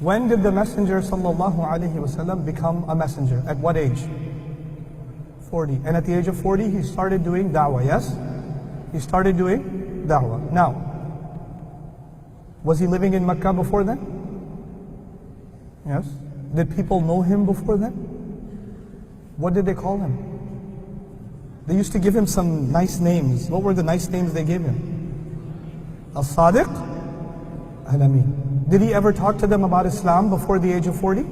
When did the Messenger sallallahu alaihi wasallam become a messenger? At what age? 40. And at the age of 40, he started doing da'wah, yes? He started doing da'wah. Now, was he living in Mecca before then? Yes. Did people know him before then? What did they call him? They used to give him some nice names. What were the nice names they gave him? Al-Sadiq, Al-Amin. Did he ever talk to them about Islam before the age of 40?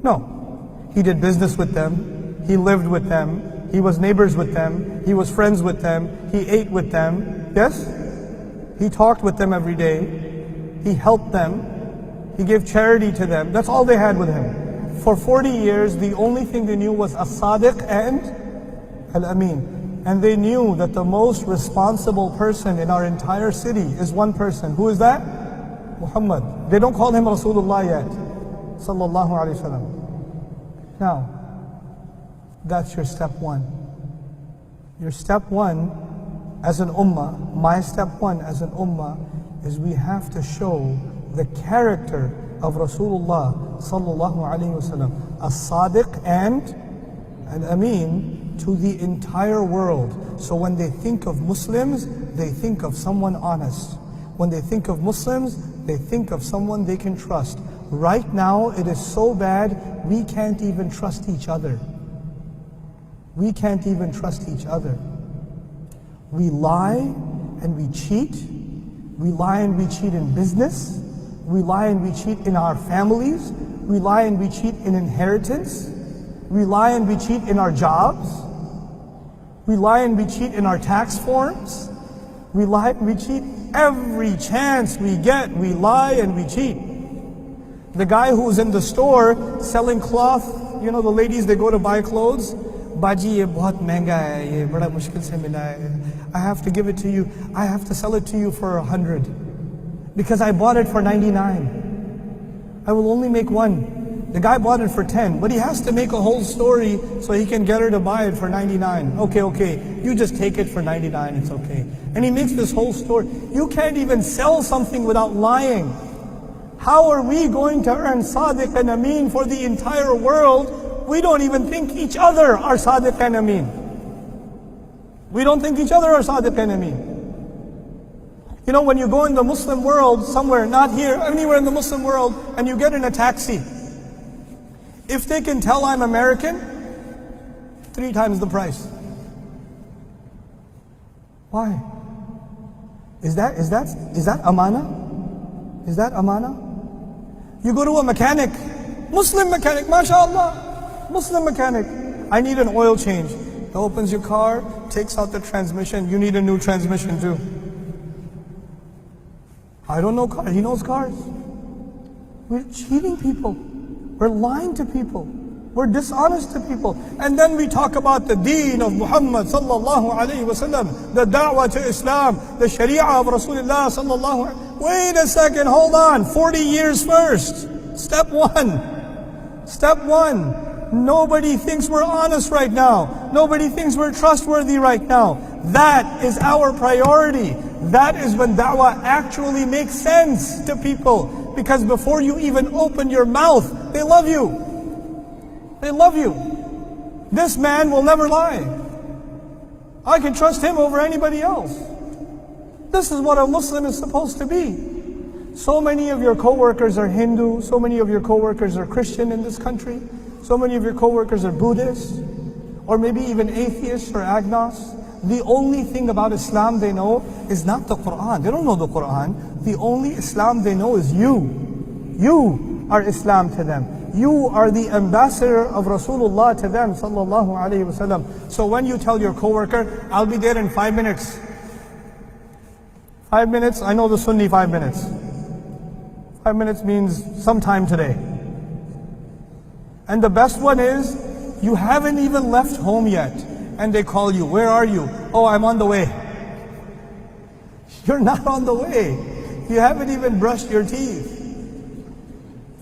No. He did business with them. He lived with them. He was neighbors with them. He was friends with them. He ate with them. Yes? He talked with them every day. He helped them. He gave charity to them. That's all they had with him. For 40 years, the only thing they knew was As-Sadiq and Al-Amin. And they knew that the most responsible person in our entire city is one person. Who is that? Muhammad. They don't call him Rasulullah yet. Sallallahu Alaihi Wasallam. Now, that's your step one. Your step one as an ummah, my step one as an ummah, is we have to show the character of Rasulullah Sallallahu Alaihi Wasallam, As-Sadiq and Al-Amin, to the entire world. So when they think of Muslims, they think of someone honest. When they think of Muslims, they think of someone they can trust. Right now, it is so bad, we can't even trust each other. We can't even trust each other. We lie and we cheat. We lie and we cheat in business. We lie and we cheat in our families. We lie and we cheat in inheritance. We lie and we cheat in our jobs. We lie and we cheat in our tax forms. We lie and we cheat every chance we get. We lie and we cheat. The guy who's in the store selling cloth, you know, the ladies, they go to buy clothes. Baji, ye bahut mehenga hai, ye bada mushkil se mila hai. I have to give it to you. I have to sell it to you for 100 because I bought it for 99. I will only make one. The guy bought it for 10, but he has to make a whole story so he can get her to buy it for 99. Okay, you just take it for 99, it's okay. And he makes this whole story. You can't even sell something without lying. How are we going to earn Sadiq and Amin for the entire world? We don't even think each other are Sadiq and Amin. We don't think each other are Sadiq and Amin. You know, when you go in the Muslim world somewhere, not here, anywhere in the Muslim world, and you get in a taxi, if they can tell I'm American, 3 times the price. Why? Is that amana? Is that amana? You go to a mechanic, Muslim mechanic, mashallah, Muslim mechanic. I need an oil change. He opens your car, takes out the transmission. You need a new transmission too. I don't know cars. He knows cars. We're cheating people. We're lying to people. We're dishonest to people. And then we talk about the deen of Muhammad sallallahu alayhi wasallam, the da'wah to Islam, the sharia of Rasulullah sallallahu alayhi wasallam. Wait a second, hold on. 40 years first. Step one. Step one. Nobody thinks we're honest right now. Nobody thinks we're trustworthy right now. That is our priority. That is when da'wah actually makes sense to people. Because before you even open your mouth, they love you. They love you. This man will never lie. I can trust him over anybody else. This is what a Muslim is supposed to be. So many of your co-workers are Hindu. So many of your co-workers are Christian in this country. So many of your co-workers are Buddhists. Or maybe even atheists or agnostics. The only thing about Islam they know is not the Quran. They don't know the Quran. The only Islam they know is you. You are Islam to them. You are the ambassador of Rasulullah to them, sallallahu alayhi wasallam. So when you tell your coworker, I'll be there in 5 minutes. 5 minutes, I know the Sunni 5 minutes. 5 minutes means sometime today. And the best one is, you haven't even left home yet. And they call you, where are you? Oh, I'm on the way. You're not on the way. You haven't even brushed your teeth.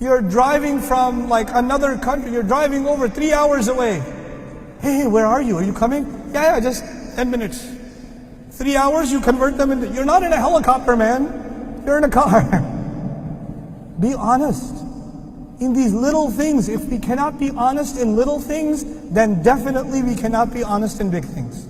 You're driving from like another country. You're driving over 3 hours away. Hey, where are you? Are you coming? Yeah, just 10 minutes. 3 hours, you convert them into... You're not in a helicopter, man. You're in a car. Be honest. in these little things. If we cannot be honest in little things, then definitely we cannot be honest in big things.